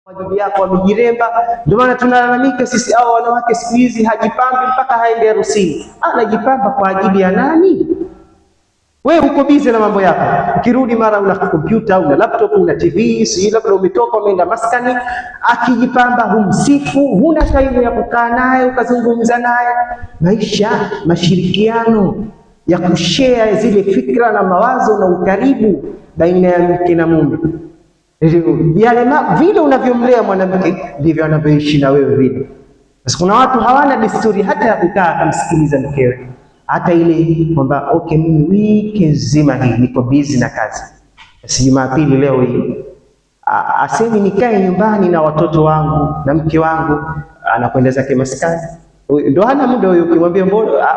Wajibu yako wamejiremba. Ndio maana tunalalamika sisi hao wanawake siku hizi hajipambi mpaka haende harusini. Anajipamba kwa ajili ya nani? Wewe uko busy na mambo yako. Ukirudi mara una kompyuta, una laptop, una TV, si labda umetoka umeenda maskani, akijipamba humsifu, huna time ya kukaa naye ukazungumza naye. Maisha, mashirikiano ya kushare zile fikra na mawazo na ukaribu baina ya mke na mume. Yale vile unavyomlea mwanamke ndivyo anavyoishi na wewe vile. Basi kuna watu hawana desturi hata ya kukaa kumsikiliza mkewe. Hata ile kwamba okay, mimi wiki nzima hii niko busy na kazi. Basi Jumapili leo hii asemi nikae nyumbani na watoto wangu na mke wangu, anakwenda zake maskani. Ndio hana muda huyo. Ukimwambia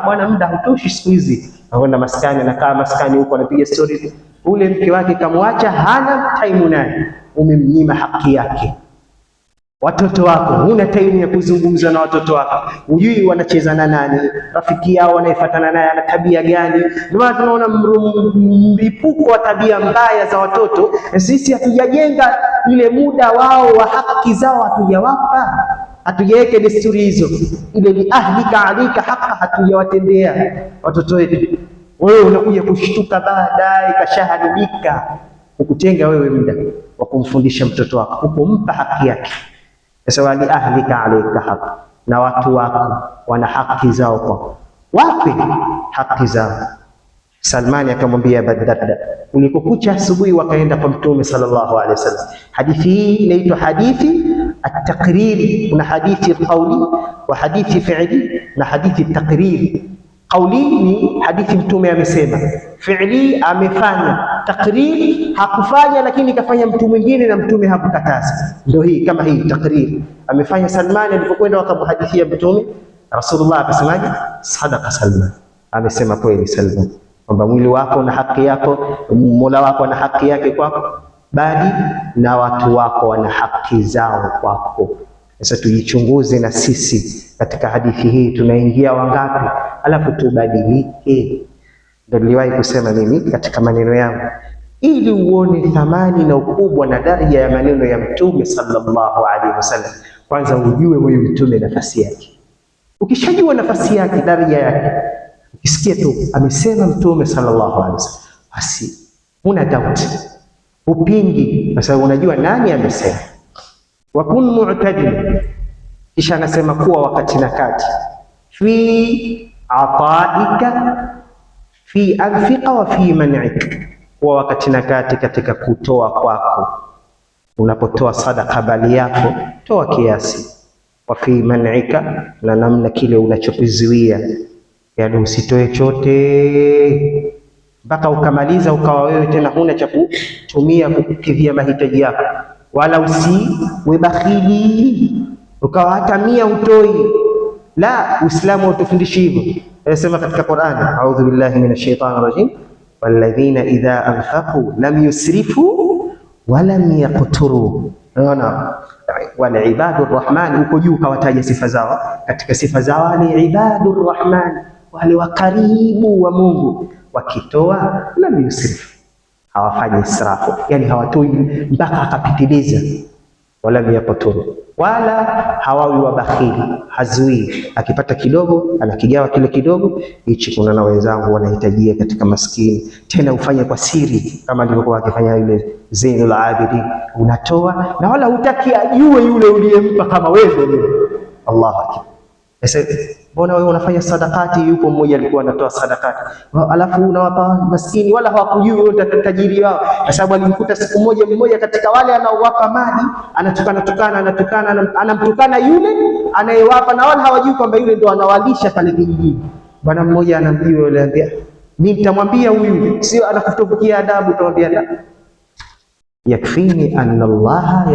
bwana muda hautoshi siku hizi, anakwenda maskani, anakaa maskani huko anapiga story. Ule mke wake kamwacha, hana time naye, umemnyima haki yake. Watoto wako, huna time ya kuzungumza na watoto wako, hujui wanacheza na nani, rafiki yao wanayefuatana naye ana tabia gani. Ndio maana tunaona mlipuko wa tabia mbaya za watoto. Sisi hatujajenga ile muda wao wa haki zao, hatujawapa, hatujaweke desturi hizo. Ile ni ahlika alika haka, hatujawatendea watoto wetu. Wewe unakuja kushtuka baadaye kashaharibika, ukutenga wewe muda wa kumfundisha mtoto wako, ukumpa haki yake. Sasa wali ahlika alayka haq, na watu wako wana haki zao kwako. Wape haki zao. Salmani akamwambia Abu Darda, ulikokucha asubuhi wakaenda kwa Mtume sallallahu alaihi wasallam. Hadithi hii inaitwa hadithi at-taqriri. Kuna hadithi qawli wa hadithi fi'li na hadithi at-taqriri. Qawli ni hadithi Mtume amesema, fi'li amefanya, takriri hakufanya lakini kafanya mtu mwingine na Mtume hakukataza. Ndio hii, kama hii takriri amefanya Salmani alipokwenda wakamhadithia Mtume, Rasulullah akasemaje? Sadaqa Salman, amesema kweli Salman kwamba mwili wako na haki yako, Mola wako na haki yake kwako, bali na watu wako wana haki zao kwako. Sasa tujichunguze na sisi katika hadithi hii tunaingia wangapi, alafu tubadilike. Ndio niliwahi kusema mimi katika maneno yangu, ili uone thamani na ukubwa na daraja ya maneno ya Mtume sallallahu alaihi wasallam, kwanza ujue huyu Mtume nafasi yake. Ukishajua nafasi yake, daraja yake, ukisikia tu amesema Mtume sallallahu alaihi wasallam, basi una doubt, upingi, kwa sababu unajua nani amesema. Wa kun mu'tadil, kisha anasema kuwa wakati na kati, fi ataika fi anfiqa wa fi man'ika, kuwa wakati na kati katika kutoa kwako. Unapotoa sadaka bali yako toa kiasi, wa fi man'ika, na namna kile unachokizuia, yani usitoe chote mpaka ukamaliza ukawa wewe tena huna cha kutumia kukidhia mahitaji yako, wala usiwe bakhili ukawa hata 100 utoi. La, Uislamu hautufundishi hivyo. Anasema katika Qur'ani, a'udhu billahi minash shaitani rajim, walladhina idha anfaqu lam yusrifu wa lam yaqturu. Unaona, wal ibadur rahman, uko juu kawataja sifa zao. Katika sifa zao ni ibadur rahman, wale wakaribu wa Mungu, wakitoa lam yusrifu, hawafanyi israfu, yani hawatoi mpaka akapitiliza, wala yaqturu, wala hawawi wabakhili, hazui. Akipata kidogo anakigawa kile kidogo, hichi kuna na wenzangu wanahitajia katika maskini, tena ufanye kwa siri kama alivyokuwa akifanya yule Zainul Abidin. Unatoa na wala hutaki ajue yule uliyempa kama wewe. Allahu akbar. Sasa mbona wewe unafanya sadakati, yupo mmoja alikuwa anatoa sadakati, alafu unawapa maskini, wala hawakujui wewe tajiri wao, kwa sababu alimkuta siku moja mmoja katika wale anaowapa mali anamtukana yule anayewapa, na wala hawajui kwamba yule ndo anawalisha pale kijijini. Bwana mmoja anamjua yule, anambia mimi nitamwambia huyu, sio anakutupikia adabu, tutamwambia la, yakfini anna Allah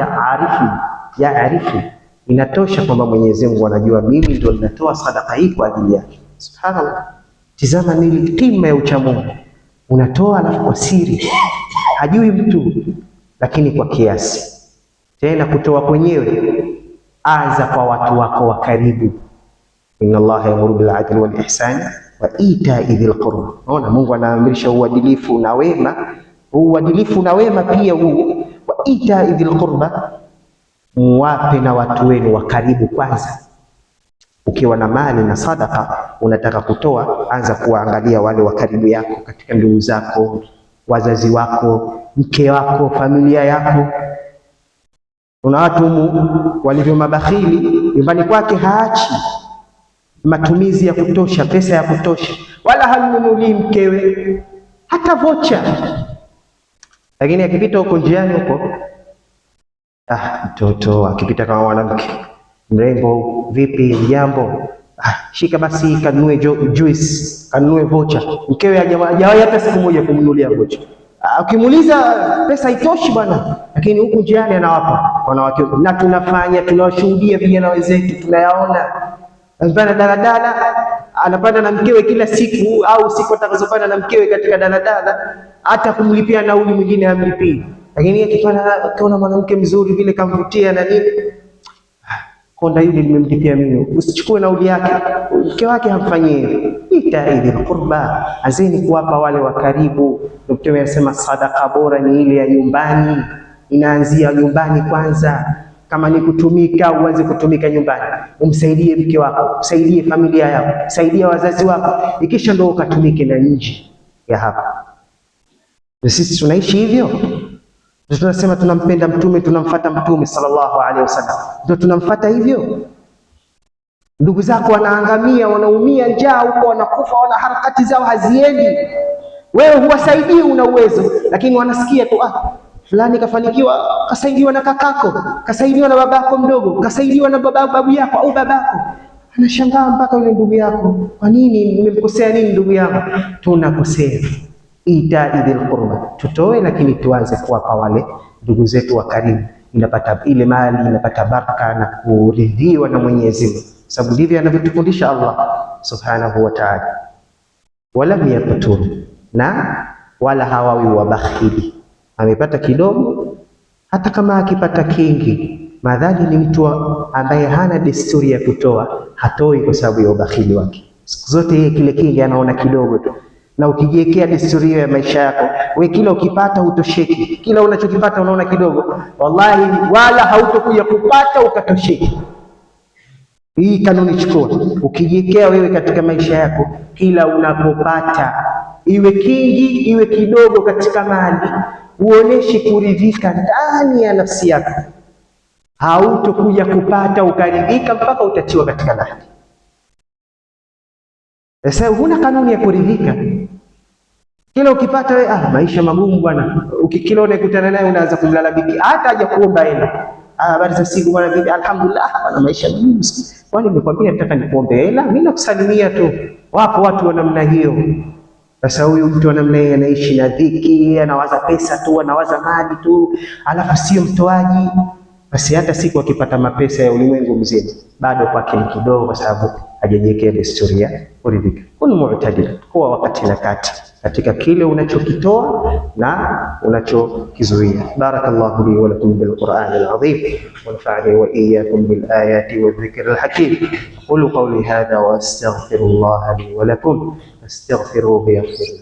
ya'rifu, inatosha kwamba Mwenyezi Mungu anajua mimi ndio ninatoa sadaka hii kwa ajili yake. Subhanallah, tizama ni kima ya uchamungu. Unatoa alafu kwa siri, hajui mtu, lakini kwa kiasi. Tena kutoa kwenyewe, anza kwa watu wako wa karibu. Inna Allaha ya'muru bil 'adli wal ihsani wa ita'i dhil qurba. Unaona, Mungu anaamrisha uadilifu na wema, uadilifu na wema pia huu, wa ita'i dhil qurba, muwape na watu wenu wa karibu kwanza. Ukiwa na mali na sadaka unataka kutoa, anza kuangalia wale wa karibu yako, katika ndugu zako, wazazi wako, mke wako, familia yako. Kuna watu walivyo mabakhili, nyumbani kwake haachi matumizi ya kutosha, pesa ya kutosha, wala hamnunulii mkewe hata vocha, lakini akipita huko njiani huko, mtoto akipita kama mwanamke mrembo, vipi jambo, shika basi kanunue juice, kanunue vocha. Mkewe hajawahi hata siku moja kumnunulia vocha. Ukimuuliza pesa haitoshi bwana, lakini huku njiani anawapa wanawake. Na tunawashuhudia vijana wenzetu, tunayaona. Anapanda daladala, anapanda na mkewe kila siku, au siku atakazopanda na mkewe katika daladala, hata kumlipia nauli mwingine hamlipii. Lakini akiona mwanamke mzuri vile kamvutia na nini, konda yule nimemlipia mimi, usichukue nauli yake. Mke wake hamfanyii. Itaidhi qurba, azeni kuwapa wale wa karibu. Mtume anasema sadaka bora ni ile ya nyumbani, inaanzia nyumbani kwanza. Kama ni kutumika, uanze kutumika nyumbani, umsaidie mke wako, usaidie familia yako, usaidia wazazi wako, ikisha ndio ukatumike na nje ya hapa. Na sisi tunaishi hivyo. Ndio tunasema tunampenda Mtume, tunamfuata Mtume sallallahu alaihi wasallam, ndio tunamfuata hivyo. Ndugu zako wanaangamia, wanaumia njaa huko, wanakufa, wana harakati zao haziendi, wewe huwasaidii, una uwezo, lakini wanasikia tu fulani kafanikiwa, kasaidiwa na kakako, kasaidiwa na babako mdogo, kasaidiwa na babu yako au babako. Anashangaa mpaka yule ndugu yako, kwa nini nimemkosea nini ndugu yangu? Tunakosea. Itaidhil qurba, tutoe, lakini tuanze kuwapa wale ndugu zetu wa karibu. Inapata ile mali, inapata baraka na kuridhiwa na Mwenyezi Mungu, sababu ndivyo anavyotufundisha Allah subhanahu wa ta'ala. Walam yakuturu, na wala hawawi wabakhili. Amepata kidogo, hata kama akipata kingi, madhali ni mtu ambaye hana desturi ya kutoa, hatoi kwa sababu ya ubakhili wake. Siku zote yeye kile kingi anaona kidogo tu. Na ukijiwekea desturi ya maisha yako, wewe kila ukipata utosheki, kila unachokipata unaona kidogo, wallahi wala hautokuja kupata ukatosheki. Hii kanuni chukua, ukijiwekea wewe katika maisha yako, kila unapopata, iwe kingi iwe kidogo katika mali, uoneshe kuridhika ndani ya nafsi yako, hautokuja kupata ukaridhika mpaka utatiwa katika lahadi. Sasa huna kanuni ya kuridhika. Kila ukipata wewe, maisha magumu bwana. Kila unakutana naye unaanza kumlalamikia, hata haja kuomba hela. Habari za siku bwana, vipi? Alhamdulillah bwana, maisha magumu. Kwani nimekwambia nataka nikuombe hela? Mimi nakusalimia tu. Wapo watu wa namna hiyo. Sasa huyu mtu wa namna hiyo anaishi na dhiki, anawaza pesa tu, anawaza mali tu, alafu sio mtoaji. Basi hata siku akipata mapesa ya ulimwengu mzima, bado kwake ni kidogo, kwa sababu hajajiwekea desturi ya kuridhika. Kun mu'tadil, kuwa wakati na kati katika kile unachokitoa na unachokizuia. Barakallahu li wa lakum bil Qur'anil azim wa nafa'ani wa iyyakum bil ayati wa dhikril hakim. Qulu qawli hadha wa astaghfirullaha li wa lakum, astaghfiruhu yaghfir.